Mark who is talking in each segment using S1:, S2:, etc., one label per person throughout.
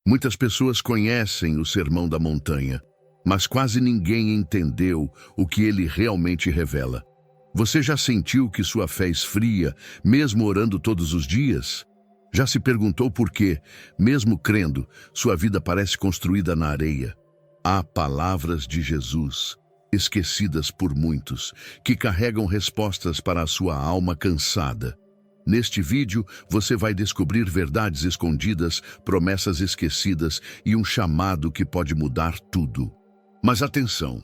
S1: Muitas pessoas conhecem o Sermão da Montanha, mas quase ninguém entendeu o que ele realmente revela. Você já sentiu que sua fé esfria, mesmo orando todos os dias? Já se perguntou por que, mesmo crendo, sua vida parece construída na areia? Há palavras de Jesus, esquecidas por muitos, que carregam respostas para a sua alma cansada. Neste vídeo, você vai descobrir verdades escondidas, promessas esquecidas e um chamado que pode mudar tudo. Mas atenção,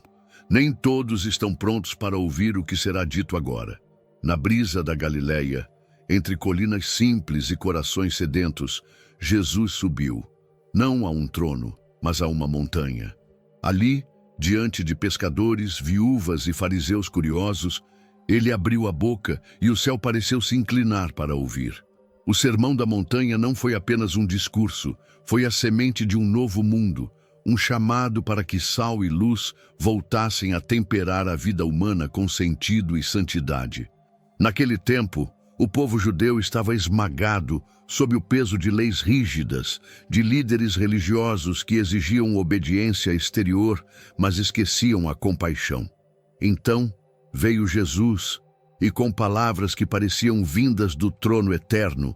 S1: nem todos estão prontos para ouvir o que será dito agora. Na brisa da Galileia, entre colinas simples e corações sedentos, Jesus subiu, não a um trono, mas a uma montanha. Ali, diante de pescadores, viúvas e fariseus curiosos, ele abriu a boca e o céu pareceu se inclinar para ouvir. O Sermão da Montanha não foi apenas um discurso, foi a semente de um novo mundo, um chamado para que sal e luz voltassem a temperar a vida humana com sentido e santidade. Naquele tempo, o povo judeu estava esmagado sob o peso de leis rígidas, de líderes religiosos que exigiam obediência exterior, mas esqueciam a compaixão. Então, veio Jesus e, com palavras que pareciam vindas do trono eterno,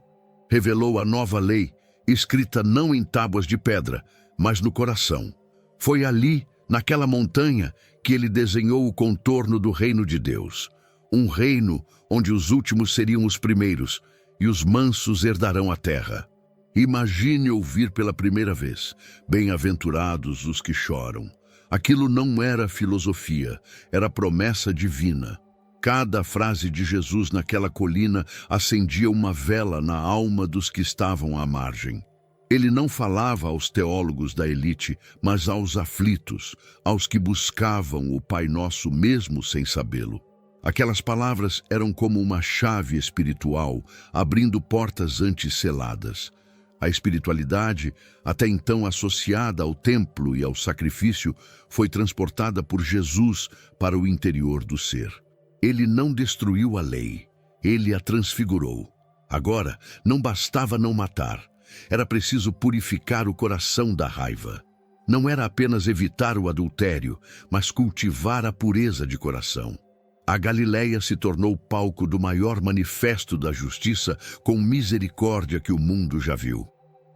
S1: revelou a nova lei, escrita não em tábuas de pedra, mas no coração. Foi ali, naquela montanha, que ele desenhou o contorno do reino de Deus. Um reino onde os últimos seriam os primeiros e os mansos herdarão a terra. Imagine ouvir pela primeira vez: bem-aventurados os que choram. Aquilo não era filosofia, era promessa divina. Cada frase de Jesus naquela colina acendia uma vela na alma dos que estavam à margem. Ele não falava aos teólogos da elite, mas aos aflitos, aos que buscavam o Pai Nosso mesmo sem sabê-lo. Aquelas palavras eram como uma chave espiritual, abrindo portas antes seladas. A espiritualidade, até então associada ao templo e ao sacrifício, foi transportada por Jesus para o interior do ser. Ele não destruiu a lei, ele a transfigurou. Agora, não bastava não matar, era preciso purificar o coração da raiva. Não era apenas evitar o adultério, mas cultivar a pureza de coração. A Galileia se tornou palco do maior manifesto da justiça com misericórdia que o mundo já viu.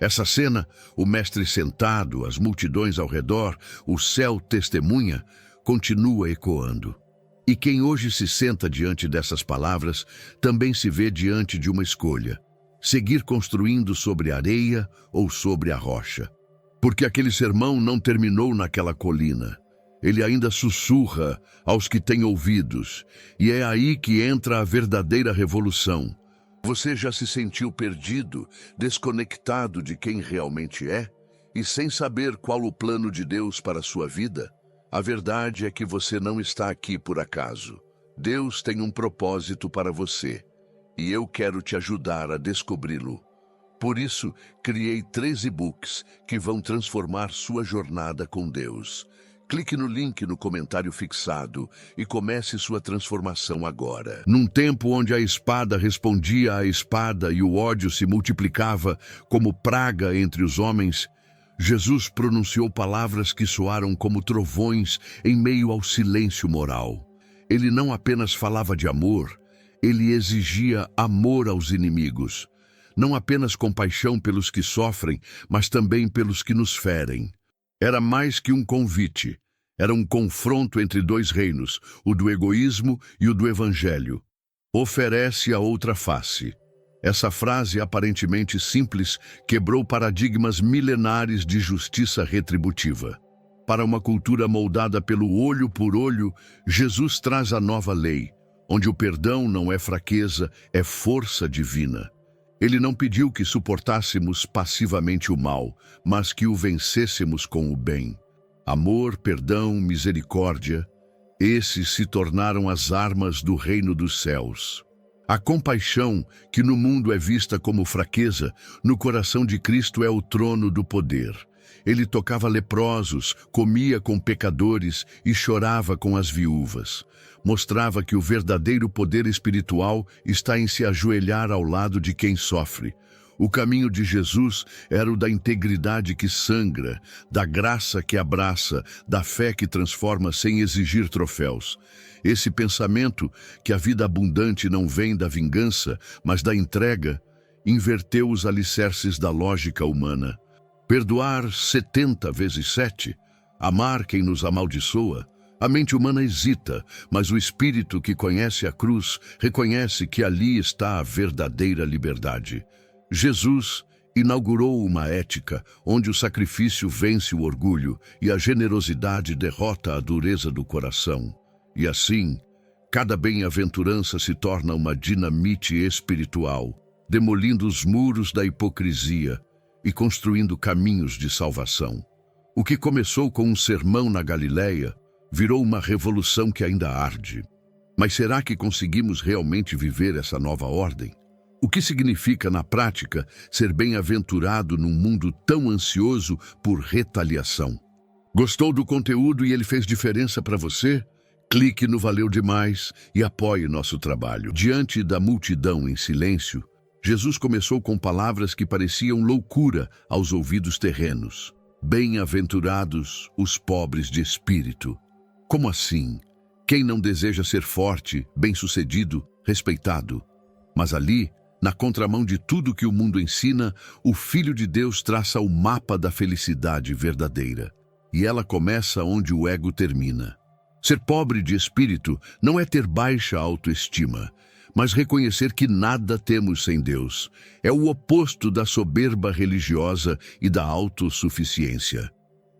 S1: Essa cena, o mestre sentado, as multidões ao redor, o céu testemunha, continua ecoando. E quem hoje se senta diante dessas palavras também se vê diante de uma escolha: seguir construindo sobre a areia ou sobre a rocha. Porque aquele sermão não terminou naquela colina. Ele ainda sussurra aos que têm ouvidos, e é aí que entra a verdadeira revolução. Você já se sentiu perdido, desconectado de quem realmente é, e sem saber qual o plano de Deus para a sua vida? A verdade é que você não está aqui por acaso. Deus tem um propósito para você, e eu quero te ajudar a descobri-lo. Por isso, criei 3 e-books que vão transformar sua jornada com Deus. Clique no link no comentário fixado e comece sua transformação agora. Num tempo onde a espada respondia à espada e o ódio se multiplicava como praga entre os homens, Jesus pronunciou palavras que soaram como trovões em meio ao silêncio moral. Ele não apenas falava de amor, ele exigia amor aos inimigos. Não apenas compaixão pelos que sofrem, mas também pelos que nos ferem. Era mais que um convite. Era um confronto entre 2 reinos, o do egoísmo e o do evangelho. Oferece a outra face. Essa frase aparentemente simples quebrou paradigmas milenares de justiça retributiva. Para uma cultura moldada pelo olho por olho, Jesus traz a nova lei, onde o perdão não é fraqueza, é força divina. Ele não pediu que suportássemos passivamente o mal, mas que o vencêssemos com o bem. Amor, perdão, misericórdia, esses se tornaram as armas do reino dos céus. A compaixão, que no mundo é vista como fraqueza, no coração de Cristo é o trono do poder. Ele tocava leprosos, comia com pecadores e chorava com as viúvas. Mostrava que o verdadeiro poder espiritual está em se ajoelhar ao lado de quem sofre. O caminho de Jesus era o da integridade que sangra, da graça que abraça, da fé que transforma sem exigir troféus. Esse pensamento, que a vida abundante não vem da vingança, mas da entrega, inverteu os alicerces da lógica humana. Perdoar 70 vezes 7, amar quem nos amaldiçoa. A mente humana hesita, mas o espírito que conhece a cruz reconhece que ali está a verdadeira liberdade. Jesus inaugurou uma ética onde o sacrifício vence o orgulho e a generosidade derrota a dureza do coração. E assim, cada bem-aventurança se torna uma dinamite espiritual, demolindo os muros da hipocrisia e construindo caminhos de salvação. O que começou com um sermão na Galileia virou uma revolução que ainda arde. Mas será que conseguimos realmente viver essa nova ordem? O que significa, na prática, ser bem-aventurado num mundo tão ansioso por retaliação? Gostou do conteúdo e ele fez diferença para você? Clique no Valeu Demais e apoie nosso trabalho. Diante da multidão em silêncio, Jesus começou com palavras que pareciam loucura aos ouvidos terrenos. Bem-aventurados os pobres de espírito. Como assim? Quem não deseja ser forte, bem-sucedido, respeitado? Mas ali, na contramão de tudo que o mundo ensina, o Filho de Deus traça o mapa da felicidade verdadeira. E ela começa onde o ego termina. Ser pobre de espírito não é ter baixa autoestima, mas reconhecer que nada temos sem Deus. É o oposto da soberba religiosa e da autossuficiência.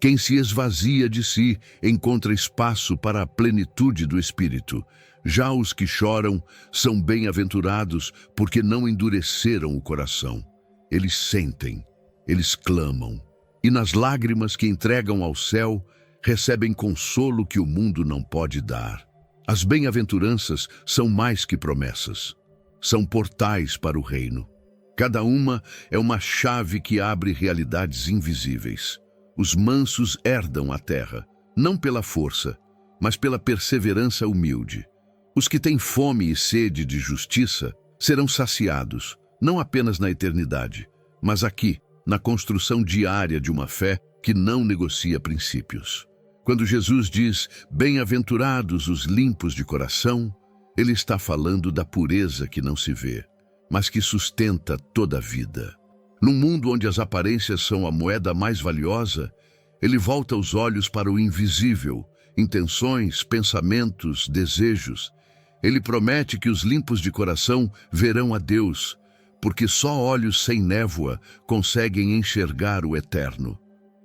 S1: Quem se esvazia de si encontra espaço para a plenitude do Espírito. Já os que choram são bem-aventurados porque não endureceram o coração. Eles sentem, eles clamam, e nas lágrimas que entregam ao céu, recebem consolo que o mundo não pode dar. As bem-aventuranças são mais que promessas. São portais para o reino. Cada uma é uma chave que abre realidades invisíveis. Os mansos herdam a terra, não pela força, mas pela perseverança humilde. Os que têm fome e sede de justiça serão saciados, não apenas na eternidade, mas aqui, na construção diária de uma fé que não negocia princípios. Quando Jesus diz, bem-aventurados os limpos de coração, ele está falando da pureza que não se vê, mas que sustenta toda a vida. Num mundo onde as aparências são a moeda mais valiosa, ele volta os olhos para o invisível, intenções, pensamentos, desejos. Ele promete que os limpos de coração verão a Deus, porque só olhos sem névoa conseguem enxergar o eterno.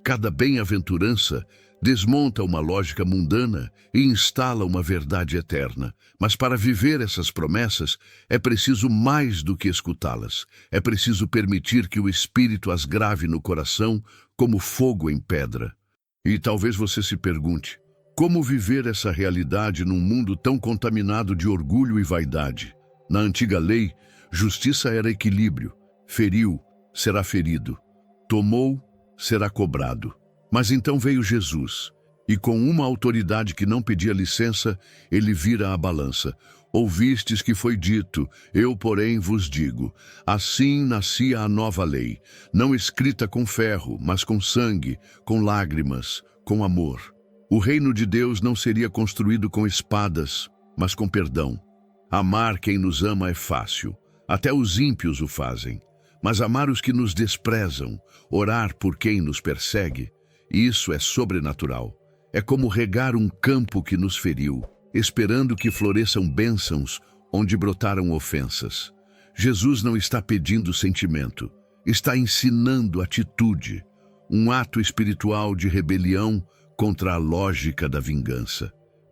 S1: Cada bem-aventurança desmonta uma lógica mundana e instala uma verdade eterna. Mas para viver essas promessas, é preciso mais do que escutá-las. É preciso permitir que o Espírito as grave no coração como fogo em pedra. E talvez você se pergunte, como viver essa realidade num mundo tão contaminado de orgulho e vaidade? Na antiga lei, justiça era equilíbrio. Feriu, será ferido. Tomou, será cobrado. Mas então veio Jesus, e com uma autoridade que não pedia licença, ele vira a balança. Ouvistes que foi dito, eu, porém, vos digo. Assim nascia a nova lei, não escrita com ferro, mas com sangue, com lágrimas, com amor. O reino de Deus não seria construído com espadas, mas com perdão. Amar quem nos ama é fácil, até os ímpios o fazem. Mas amar os que nos desprezam, orar por quem nos persegue, isso é sobrenatural. É como regar um campo que nos feriu, esperando que floresçam bênçãos onde brotaram ofensas. Jesus não está pedindo sentimento, está ensinando atitude, um ato espiritual de rebelião contra a lógica da vingança.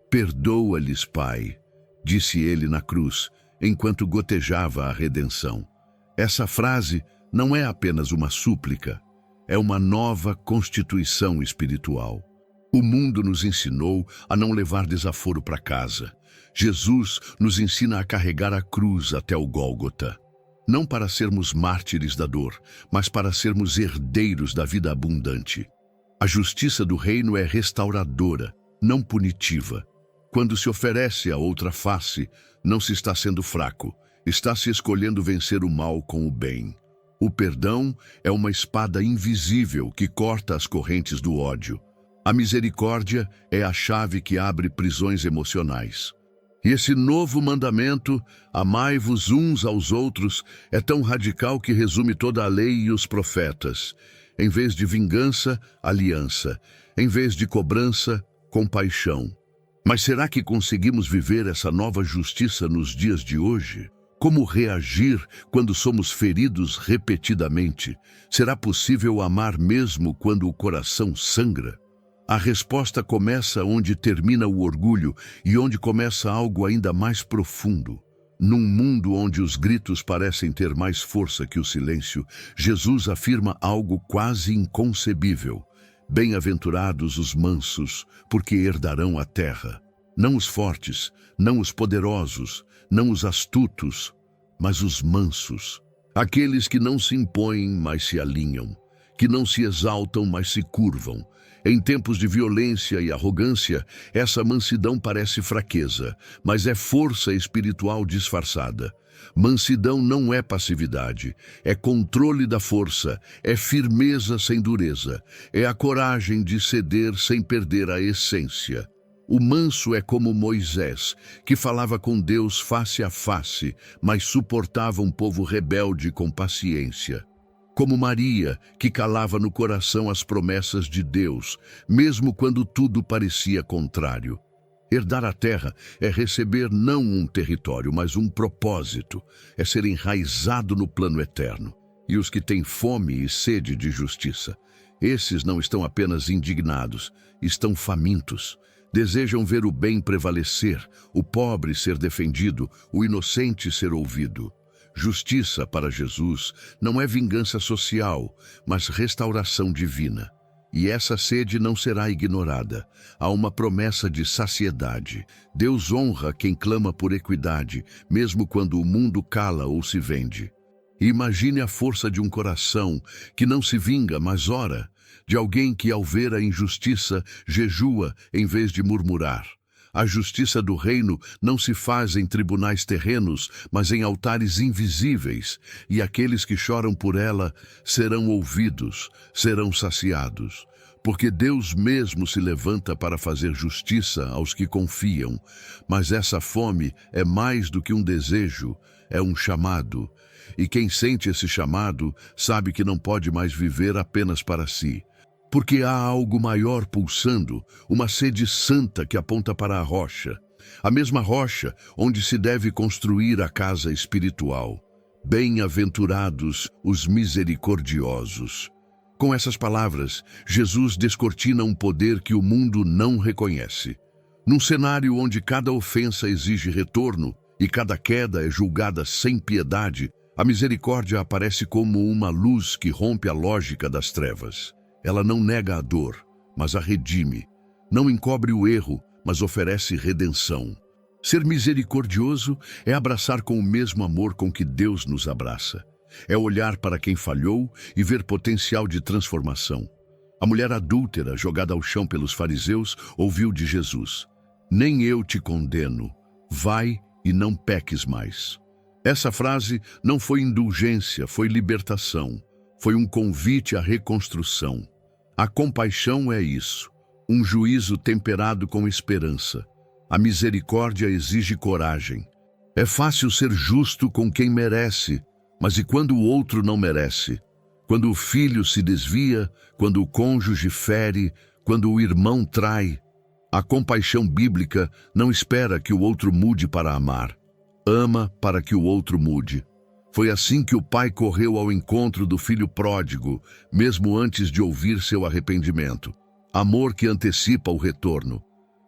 S1: Perdoa-lhes, Pai, disse ele na cruz, enquanto gotejava a redenção. Essa frase não é apenas uma súplica, é uma nova constituição espiritual. O mundo nos ensinou a não levar desaforo para casa. Jesus nos ensina a carregar a cruz até o Gólgota. Não para sermos mártires da dor, mas para sermos herdeiros da vida abundante. A justiça do reino é restauradora, não punitiva. Quando se oferece a outra face, não se está sendo fraco, está se escolhendo vencer o mal com o bem. O perdão é uma espada invisível que corta as correntes do ódio. A misericórdia é a chave que abre prisões emocionais. E esse novo mandamento, amai-vos uns aos outros, é tão radical que resume toda a lei e os profetas. Em vez de vingança, aliança. Em vez de cobrança, compaixão. Mas será que conseguimos viver essa nova justiça nos dias de hoje? Como reagir quando somos feridos repetidamente? Será possível amar mesmo quando o coração sangra? A resposta começa onde termina o orgulho e onde começa algo ainda mais profundo. Num mundo onde os gritos parecem ter mais força que o silêncio, Jesus afirma algo quase inconcebível. Bem-aventurados os mansos, porque herdarão a terra. Não os fortes, não os poderosos, não os astutos, mas os mansos. Aqueles que não se impõem, mas se alinham. Que não se exaltam, mas se curvam. Em tempos de violência e arrogância, essa mansidão parece fraqueza, mas é força espiritual disfarçada. Mansidão não é passividade, é controle da força, é firmeza sem dureza, é a coragem de ceder sem perder a essência. O manso é como Moisés, que falava com Deus face a face, mas suportava um povo rebelde com paciência. Como Maria, que calava no coração as promessas de Deus, mesmo quando tudo parecia contrário. Herdar a terra é receber não um território, mas um propósito, é ser enraizado no plano eterno. E os que têm fome e sede de justiça, esses não estão apenas indignados, estão famintos. Desejam ver o bem prevalecer, o pobre ser defendido, o inocente ser ouvido. Justiça para Jesus não é vingança social, mas restauração divina. E essa sede não será ignorada. Há uma promessa de saciedade. Deus honra quem clama por equidade, mesmo quando o mundo cala ou se vende. Imagine a força de um coração que não se vinga, mas ora, de alguém que, ao ver a injustiça, jejua em vez de murmurar. A justiça do reino não se faz em tribunais terrenos, mas em altares invisíveis, e aqueles que choram por ela serão ouvidos, serão saciados. Porque Deus mesmo se levanta para fazer justiça aos que confiam, mas essa fome é mais do que um desejo, é um chamado. E quem sente esse chamado sabe que não pode mais viver apenas para si. Porque há algo maior pulsando, uma sede santa que aponta para a rocha. A mesma rocha onde se deve construir a casa espiritual. Bem-aventurados os misericordiosos. Com essas palavras, Jesus descortina um poder que o mundo não reconhece. Num cenário onde cada ofensa exige retorno e cada queda é julgada sem piedade, a misericórdia aparece como uma luz que rompe a lógica das trevas. Ela não nega a dor, mas a redime. Não encobre o erro, mas oferece redenção. Ser misericordioso é abraçar com o mesmo amor com que Deus nos abraça. É olhar para quem falhou e ver potencial de transformação. A mulher adúltera, jogada ao chão pelos fariseus, ouviu de Jesus: "Nem eu te condeno. Vai e não peques mais." Essa frase não foi indulgência, foi libertação. Foi um convite à reconstrução. A compaixão é isso, um juízo temperado com esperança. A misericórdia exige coragem. É fácil ser justo com quem merece, mas e quando o outro não merece? Quando o filho se desvia, quando o cônjuge fere, quando o irmão trai? A compaixão bíblica não espera que o outro mude para amar. Ama para que o outro mude. Foi assim que o pai correu ao encontro do filho pródigo, mesmo antes de ouvir seu arrependimento. Amor que antecipa o retorno.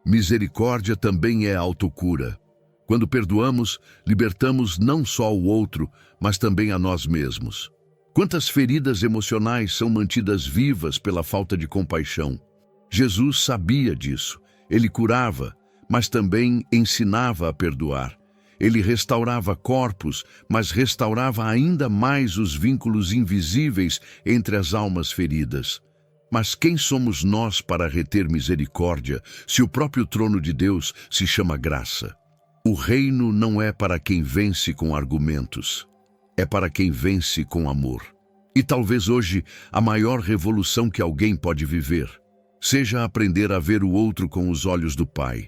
S1: Misericórdia também é autocura. Quando perdoamos, libertamos não só o outro, mas também a nós mesmos. Quantas feridas emocionais são mantidas vivas pela falta de compaixão? Jesus sabia disso. Ele curava, mas também ensinava a perdoar. Ele restaurava corpos, mas restaurava ainda mais os vínculos invisíveis entre as almas feridas. Mas quem somos nós para reter misericórdia, se o próprio trono de Deus se chama graça? O reino não é para quem vence com argumentos, é para quem vence com amor. E talvez hoje a maior revolução que alguém pode viver seja aprender a ver o outro com os olhos do Pai.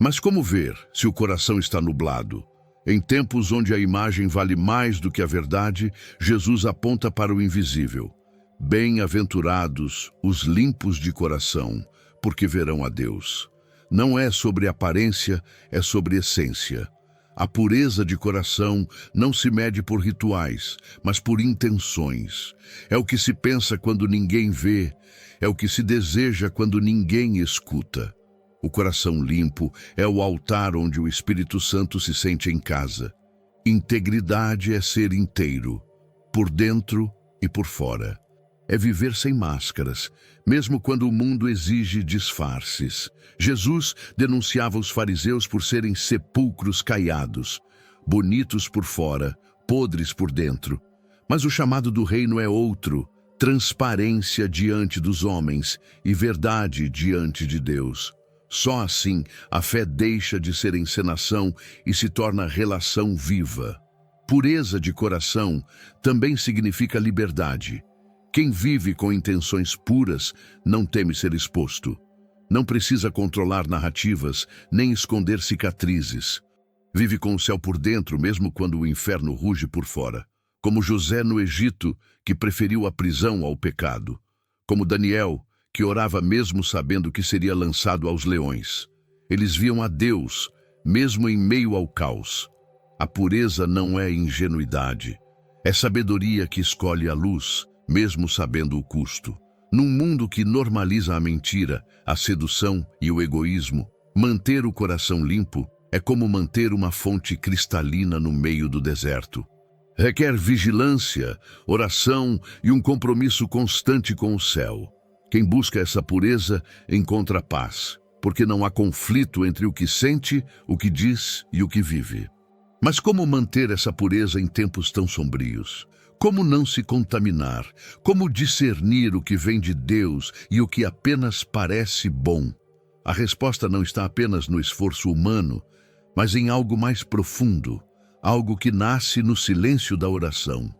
S1: Mas como ver se o coração está nublado? Em tempos onde a imagem vale mais do que a verdade, Jesus aponta para o invisível. Bem-aventurados os limpos de coração, porque verão a Deus. Não é sobre aparência, é sobre essência. A pureza de coração não se mede por rituais, mas por intenções. É o que se pensa quando ninguém vê, é o que se deseja quando ninguém escuta. O coração limpo é o altar onde o Espírito Santo se sente em casa. Integridade é ser inteiro, por dentro e por fora. É viver sem máscaras, mesmo quando o mundo exige disfarces. Jesus denunciava os fariseus por serem sepulcros caiados, bonitos por fora, podres por dentro. Mas o chamado do reino é outro: transparência diante dos homens e verdade diante de Deus. Só assim a fé deixa de ser encenação e se torna relação viva. Pureza de coração também significa liberdade. Quem vive com intenções puras não teme ser exposto. Não precisa controlar narrativas, nem esconder cicatrizes. Vive com o céu por dentro, mesmo quando o inferno ruge por fora. Como José no Egito, que preferiu a prisão ao pecado. Como Daniel, que orava mesmo sabendo que seria lançado aos leões. Eles viam a Deus, mesmo em meio ao caos. A pureza não é ingenuidade. É sabedoria que escolhe a luz, mesmo sabendo o custo. Num mundo que normaliza a mentira, a sedução e o egoísmo, manter o coração limpo é como manter uma fonte cristalina no meio do deserto. Requer vigilância, oração e um compromisso constante com o céu. Quem busca essa pureza encontra paz, porque não há conflito entre o que sente, o que diz e o que vive. Mas como manter essa pureza em tempos tão sombrios? Como não se contaminar? Como discernir o que vem de Deus e o que apenas parece bom? A resposta não está apenas no esforço humano, mas em algo mais profundo, algo que nasce no silêncio da oração,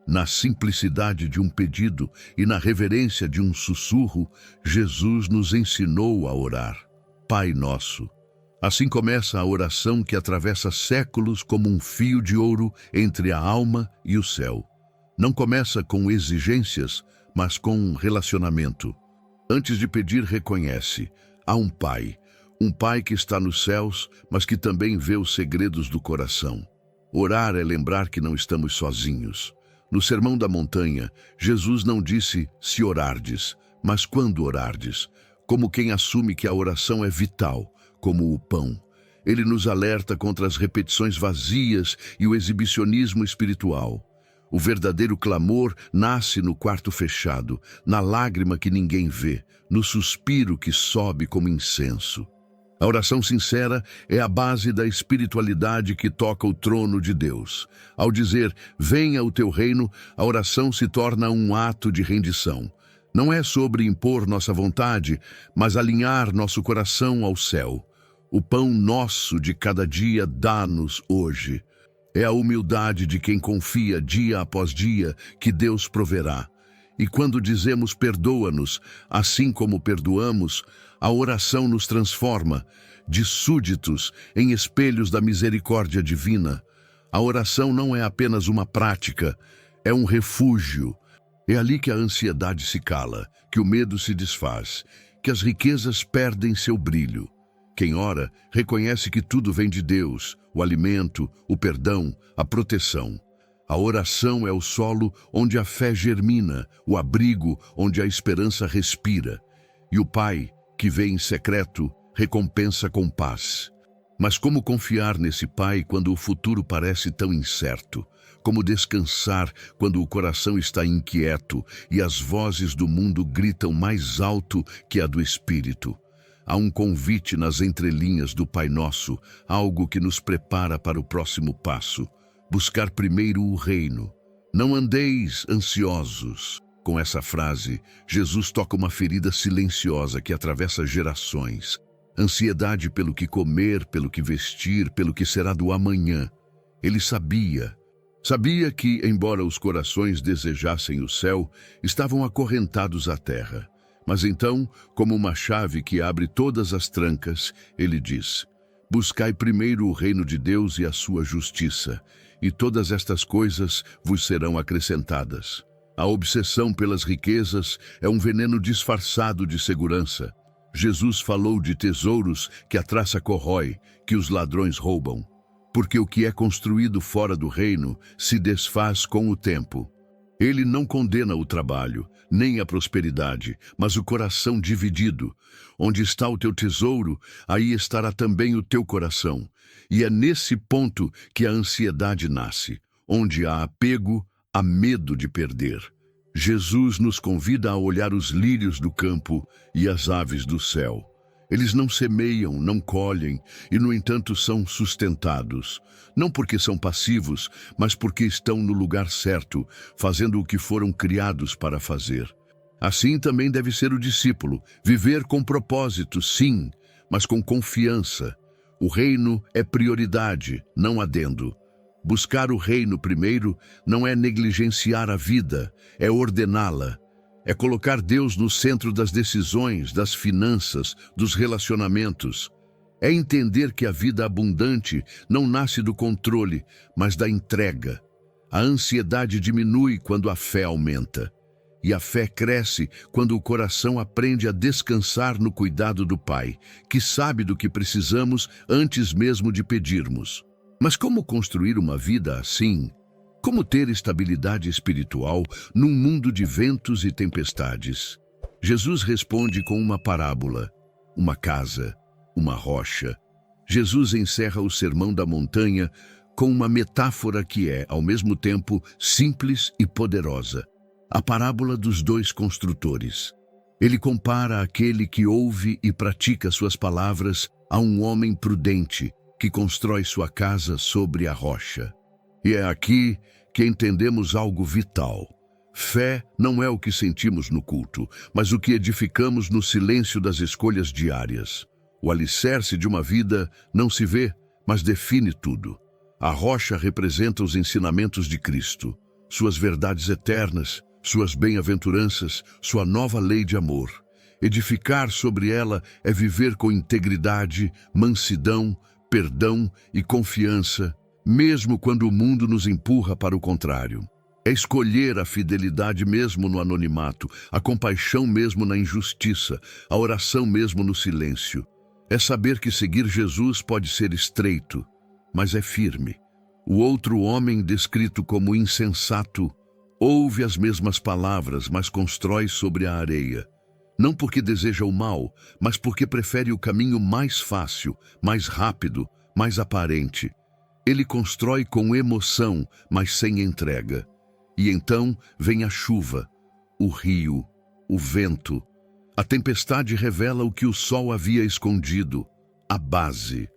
S1: na simplicidade de um pedido e na reverência de um sussurro. Jesus nos ensinou a orar. Pai Nosso. Assim começa a oração que atravessa séculos como um fio de ouro entre a alma e o céu. Não começa com exigências, mas com um relacionamento. Antes de pedir, reconhece: há um Pai que está nos céus, mas que também vê os segredos do coração. Orar é lembrar que não estamos sozinhos. No Sermão da Montanha, Jesus não disse se orardes, mas quando orardes, como quem assume que a oração é vital, como o pão. Ele nos alerta contra as repetições vazias e o exibicionismo espiritual. O verdadeiro clamor nasce no quarto fechado, na lágrima que ninguém vê, no suspiro que sobe como incenso. A oração sincera é a base da espiritualidade que toca o trono de Deus. Ao dizer, venha o teu reino, a oração se torna um ato de rendição. Não é sobre impor nossa vontade, mas alinhar nosso coração ao céu. O pão nosso de cada dia dá-nos hoje. É a humildade de quem confia dia após dia que Deus proverá. E quando dizemos perdoa-nos, assim como perdoamos, a oração nos transforma de súditos em espelhos da misericórdia divina. A oração não é apenas uma prática, é um refúgio. É ali que a ansiedade se cala, que o medo se desfaz, que as riquezas perdem seu brilho. Quem ora reconhece que tudo vem de Deus, o alimento, o perdão, a proteção. A oração é o solo onde a fé germina, o abrigo onde a esperança respira. E o Pai, que vê em secreto, recompensa com paz. Mas como confiar nesse Pai quando o futuro parece tão incerto? Como descansar quando o coração está inquieto e as vozes do mundo gritam mais alto que a do Espírito? Há um convite nas entrelinhas do Pai Nosso, algo que nos prepara para o próximo passo: buscar primeiro o reino. Não andeis ansiosos. Com essa frase, Jesus toca uma ferida silenciosa que atravessa gerações. Ansiedade pelo que comer, pelo que vestir, pelo que será do amanhã. Ele sabia Sabia que, embora os corações desejassem o céu, estavam acorrentados à terra. Mas então, como uma chave que abre todas as trancas, ele diz: buscai primeiro o reino de Deus e a sua justiça, e todas estas coisas vos serão acrescentadas. A obsessão pelas riquezas é um veneno disfarçado de segurança. Jesus falou de tesouros que a traça corrói, que os ladrões roubam. Porque o que é construído fora do reino se desfaz com o tempo. Ele não condena o trabalho, nem a prosperidade, mas o coração dividido. Onde está o teu tesouro, aí estará também o teu coração. E é nesse ponto que a ansiedade nasce. Onde há apego, há medo de perder. Jesus nos convida a olhar os lírios do campo e as aves do céu. Eles não semeiam, não colhem e, no entanto, são sustentados. Não porque são passivos, mas porque estão no lugar certo, fazendo o que foram criados para fazer. Assim também deve ser o discípulo, viver com propósito, sim, mas com confiança. O reino é prioridade, não adendo. Buscar o reino primeiro não é negligenciar a vida, é ordená-la. É colocar Deus no centro das decisões, das finanças, dos relacionamentos. É entender que a vida abundante não nasce do controle, mas da entrega. A ansiedade diminui quando a fé aumenta. E a fé cresce quando o coração aprende a descansar no cuidado do Pai, que sabe do que precisamos antes mesmo de pedirmos. Mas como construir uma vida assim? Como ter estabilidade espiritual num mundo de ventos e tempestades? Jesus responde com uma parábola, uma casa, uma rocha. Jesus encerra o Sermão da Montanha com uma metáfora que é, ao mesmo tempo, simples e poderosa. A parábola dos dois construtores. Ele compara aquele que ouve e pratica suas palavras a um homem prudente que constrói sua casa sobre a rocha. E é aqui que entendemos algo vital. Fé não é o que sentimos no culto, mas o que edificamos no silêncio das escolhas diárias. O alicerce de uma vida não se vê, mas define tudo. A rocha representa os ensinamentos de Cristo, suas verdades eternas, suas bem-aventuranças, sua nova lei de amor. Edificar sobre ela é viver com integridade, mansidão, perdão e confiança, mesmo quando o mundo nos empurra para o contrário. É escolher a fidelidade mesmo no anonimato, a compaixão mesmo na injustiça, a oração mesmo no silêncio. É saber que seguir Jesus pode ser estreito, mas é firme. O outro homem, descrito como insensato, ouve as mesmas palavras, mas constrói sobre a areia. Não porque deseja o mal, mas porque prefere o caminho mais fácil, mais rápido, mais aparente. Ele constrói com emoção, mas sem entrega. E então vem a chuva, o rio, o vento. A tempestade revela o que o sol havia escondido, a base.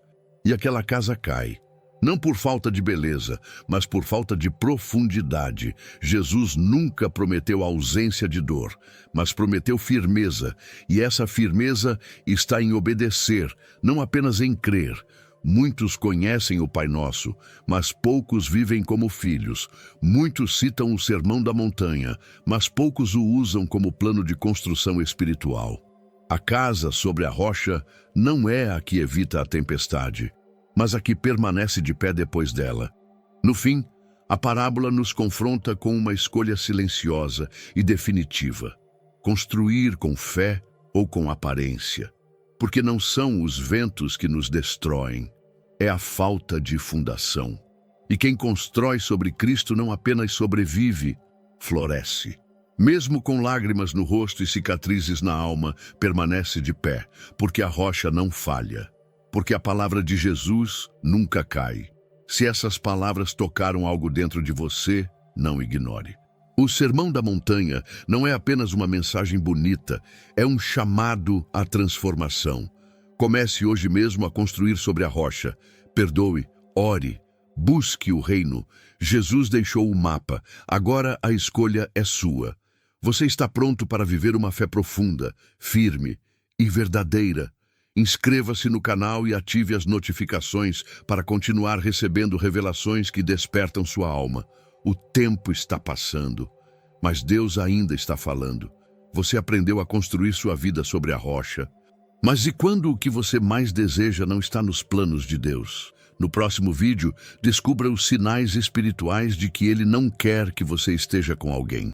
S1: E aquela casa cai. Não por falta de beleza, mas por falta de profundidade. Jesus nunca prometeu ausência de dor, mas prometeu firmeza. E essa firmeza está em obedecer, não apenas em crer. Muitos conhecem o Pai Nosso, mas poucos vivem como filhos. Muitos citam o Sermão da Montanha, mas poucos o usam como plano de construção espiritual. A casa sobre a rocha não é a que evita a tempestade, mas a que permanece de pé depois dela. No fim, a parábola nos confronta com uma escolha silenciosa e definitiva: construir com fé ou com aparência. Porque não são os ventos que nos destroem, é a falta de fundação. E quem constrói sobre Cristo não apenas sobrevive, floresce. Mesmo com lágrimas no rosto e cicatrizes na alma, permanece de pé, porque a rocha não falha. Porque a palavra de Jesus nunca cai. Se essas palavras tocaram algo dentro de você, não ignore. O Sermão da Montanha não é apenas uma mensagem bonita, é um chamado à transformação. Comece hoje mesmo a construir sobre a rocha. Perdoe, ore, busque o reino. Jesus deixou o mapa, agora a escolha é sua. Você está pronto para viver uma fé profunda, firme e verdadeira. Inscreva-se no canal e ative as notificações para continuar recebendo revelações que despertam sua alma. O tempo está passando, mas Deus ainda está falando. Você aprendeu a construir sua vida sobre a rocha. Mas e quando o que você mais deseja não está nos planos de Deus? No próximo vídeo, descubra os sinais espirituais de que Ele não quer que você esteja com alguém.